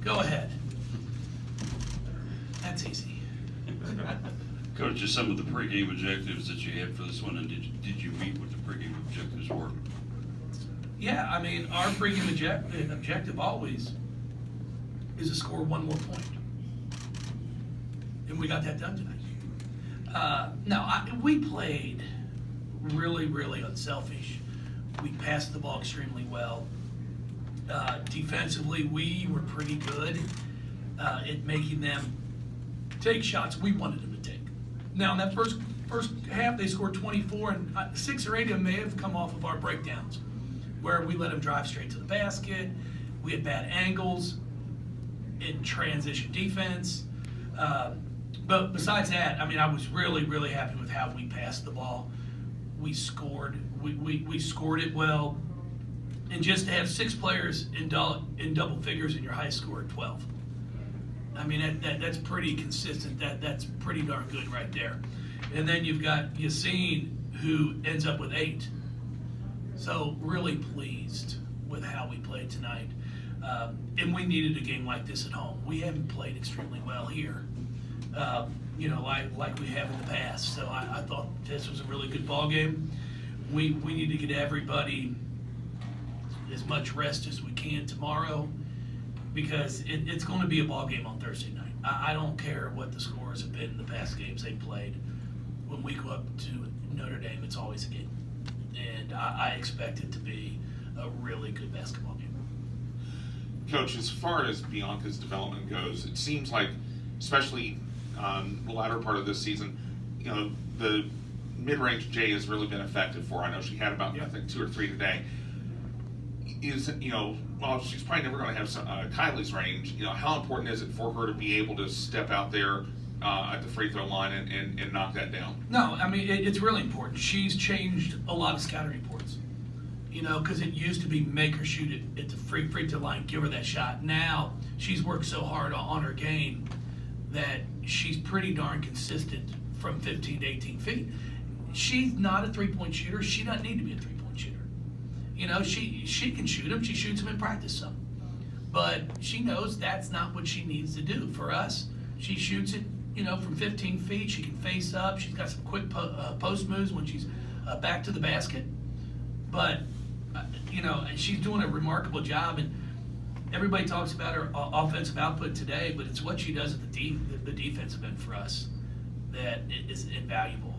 Go ahead. That's easy. Coach, just some of the pregame objectives that you had for this one, and did you meet what the pregame objectives were? Yeah, I mean, our pregame objective always is to score one more point. And we got that done tonight. We played really, really unselfish. We passed the ball extremely well. Defensively, we were pretty good at making them take shots we wanted them to take. Now, in that first half, they scored 24, and 6 or 8 of them may have come off of our breakdowns, where we let them drive straight to the basket. We had bad angles in transition defense. But besides that, I mean, I was really, really happy with how we passed the ball. We scored. We scored it well. And just to have 6 players in double figures in your high score at 12. I mean, that's pretty consistent. That's pretty darn good right there. And then you've got Yassine, who ends up with 8. So really pleased with how we played tonight. And we needed a game like this at home. We haven't played extremely well here, like we have in the past. So I thought this was a really good ball game. We need to get everybody as much rest as we can tomorrow, because it's going to be a ball game on Thursday night. I don't care what the scores have been in the past games they played. When we go up to Notre Dame, it's always a game. And I expect it to be a really good basketball game. Coach, as far as Bianca's development goes, it seems like, especially the latter part of this season, the mid-range J has really been effective for her. I know she had about, I think, 2 or 3 today. Well, she's probably never going to have Kylie's range. How important is it for her to be able to step out there at the free throw line and knock that down? No, I mean, it's really important. She's changed a lot of scouting reports, because it used to be make her shoot it at the free throw line, give her that shot. Now, she's worked so hard on her game that she's pretty darn consistent from 15 to 18 feet. She's not a three-point shooter. She doesn't need to be a three-point shooter. She can shoot them. She shoots them in practice some. But she knows that's not what she needs to do. For us, she shoots it, from 15 feet. She can face up. She's got some quick post moves when she's back to the basket. But, she's doing a remarkable job. And everybody talks about her offensive output today, but it's what she does at the defensive end for us that is invaluable.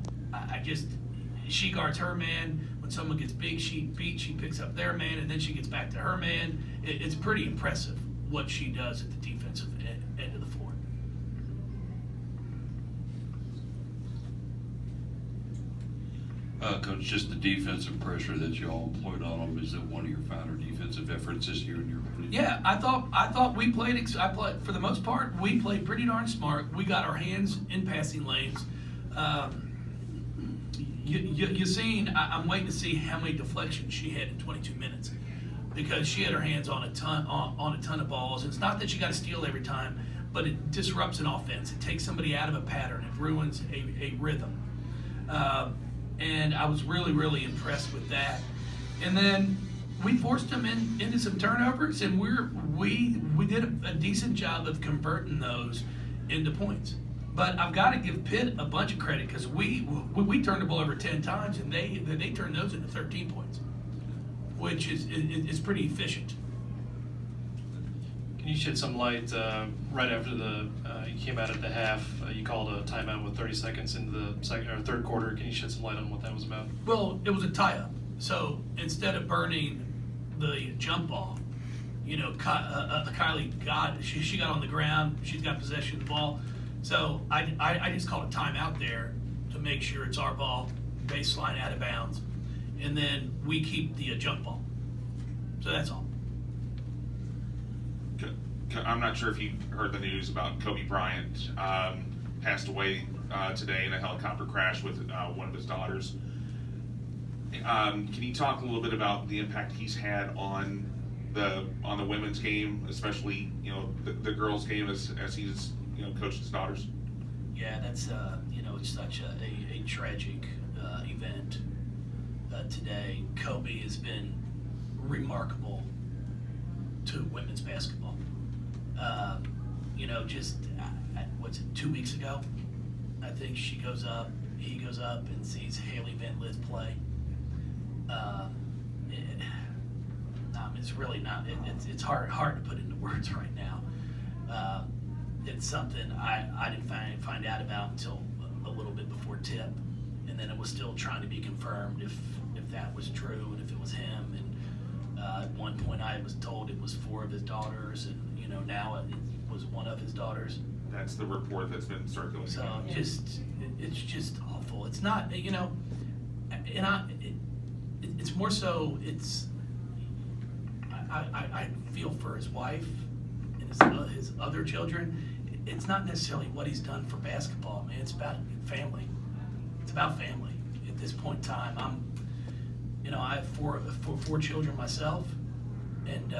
She guards her man. When someone gets big, she picks up their man, and then she gets back to her man. It's pretty impressive what she does at the defensive end of the floor. Coach, just the defensive pressure that you all employed on them, is it one of your finer defensive efforts this year in your opinion? Yeah, I thought we played. For the most part, we played pretty darn smart. We got our hands in passing lanes. Yassine, I'm waiting to see how many deflections she had in 22 minutes, because she had her hands on a ton of balls. It's not that she got to steal every time, but it disrupts an offense. It takes somebody out of a pattern. It ruins a rhythm. And I was really, really impressed with that. And then we forced them into some turnovers, and we did a decent job of converting those into points. But I've got to give Pitt a bunch of credit, because we turned the ball over 10 times, and they turned those into 13 points, which is pretty efficient. Can you shed some light, right after you came out at the half, you called a timeout with 30 seconds into the second or third quarter. Can you shed some light on what that was about? Well, it was a tie-up. So instead of burning the jump ball, Kylie she got on the ground. She's got possession of the ball. So I just called a timeout there to make sure it's our ball, baseline out of bounds, and then we keep the jump ball. So that's all. I'm not sure if you heard the news about Kobe Bryant passed away today in a helicopter crash with one of his daughters. Can you talk a little bit about the impact he's had on the women's game, especially the girls' game as he's coached his daughters? Yeah, that's it's such a tragic event today. Kobe has been remarkable to women's basketball. just, what's it, 2 weeks ago? I think he goes up and sees Haley Van Lith play. It's really not, it's hard to put into words right now. It's something I didn't find out about until a little bit before tip, and then it was still trying to be confirmed if that was true and if it was him. And at one point I was told it was 4 of his daughters, and now it was 1 of his daughters. That's the report that's been circulating. So it's just awful. It's not, it's more so, I feel for his wife and his other children. It's not necessarily what he's done for basketball, man. It's about family. It's about family. At this point in time, I have four children myself, and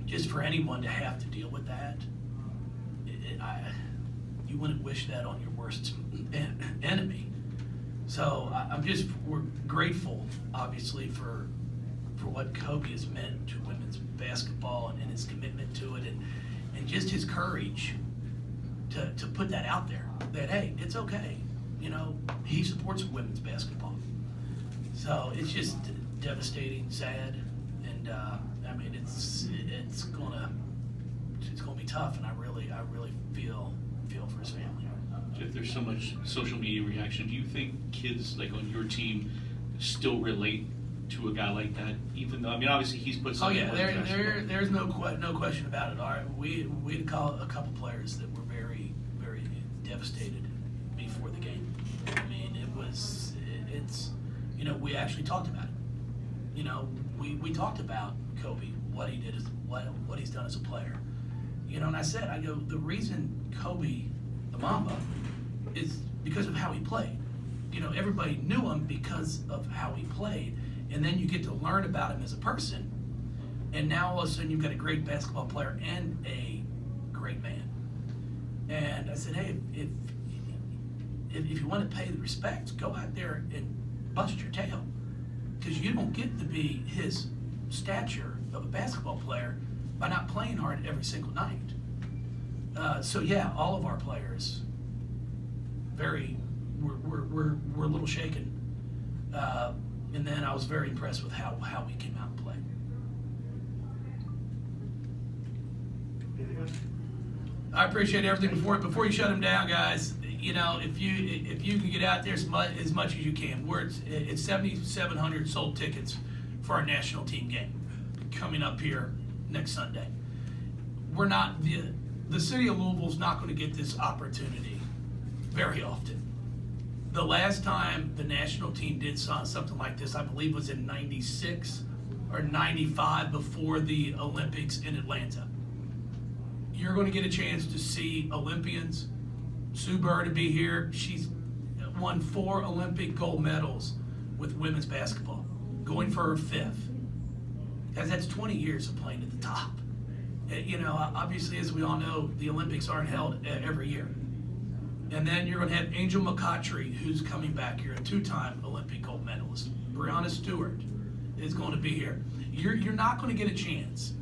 just for anyone to have to deal with that, you wouldn't wish that on your worst enemy. So we're grateful, obviously, for what Kobe has meant to women's basketball and his commitment to it, and just his courage to put that out there, that, hey, it's okay. He supports women's basketball. So it's just devastating, sad, and it's gonna be tough, and I really feel for his family. Jeff, there's so much social media reaction. Do you think kids like on your team still relate to a guy like that? Even though, obviously he's put Oh something. yeah, there's no question about it. All right, we had called a couple players that were very devastated before the game. We actually talked about it. We talked about Kobe, what he did, what he's done as a player. And I said, the reason Kobe, the Mamba, is because of how he played. Everybody knew him because of how he played, and then you get to learn about him as a person, and now all of a sudden you've got a great basketball player and a great man. And I said, hey, if you want to pay the respect, go out there and bust your tail, because you don't get to be his stature of a basketball player by not playing hard every single night. So yeah, all of our players we're a little shaken, and then I was very impressed with how we came out and played. I appreciate everything. Before you shut him down, guys, if you can get out there as much as you can. It's 7,700 sold tickets for our national team game coming up here next Sunday. We're not the city of Louisville's not going to get this opportunity very often. The last time the national team did something like this, I believe, was in '96 or '95 before the Olympics in Atlanta. You're going to get a chance to see Olympians. Sue Bird to be here. She's won 4 Olympic gold medals with women's basketball, going for her 5th. Guys, that's 20 years of playing at the top. Obviously, as we all know, the Olympics aren't held every year. And then you're going to have Angel McCoughtry, who's coming back here, a 2-time Olympic gold medalist. Breonna Stewart is going to be here. You're not going to get a chance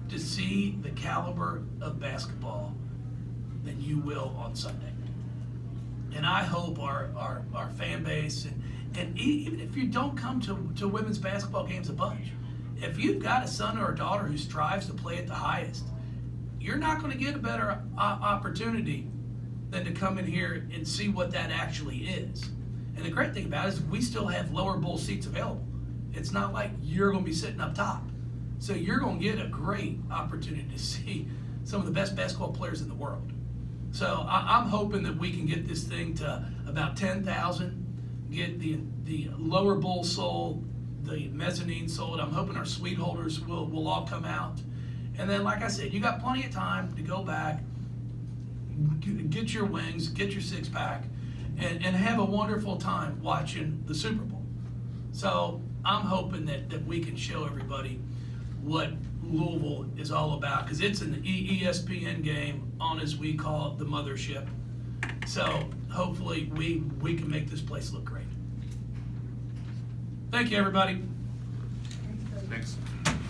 to see the caliber of basketball than you will on Sunday. And I hope our fan base, and even if you don't come to women's basketball games a bunch, if you've got a son or a daughter who strives to play at the highest, you're not going to get a better opportunity than to come in here and see what that actually is. And the great thing about it is we still have lower bowl seats available. It's not like you're going to be sitting up top. So you're going to get a great opportunity to see some of the best basketball players in the world. So I'm hoping that we can get this thing to about 10,000, get the lower bowl sold, the mezzanine sold. I'm hoping our suite holders will all come out. And then, like I said, you got plenty of time to go back, get your wings, get your 6-pack, and have a wonderful time watching the Super Bowl. So I'm hoping that we can show everybody what Louisville is all about, because it's an ESPN game on, as we call it, the mothership. So hopefully we can make this place look great. Thank you, everybody. Thanks.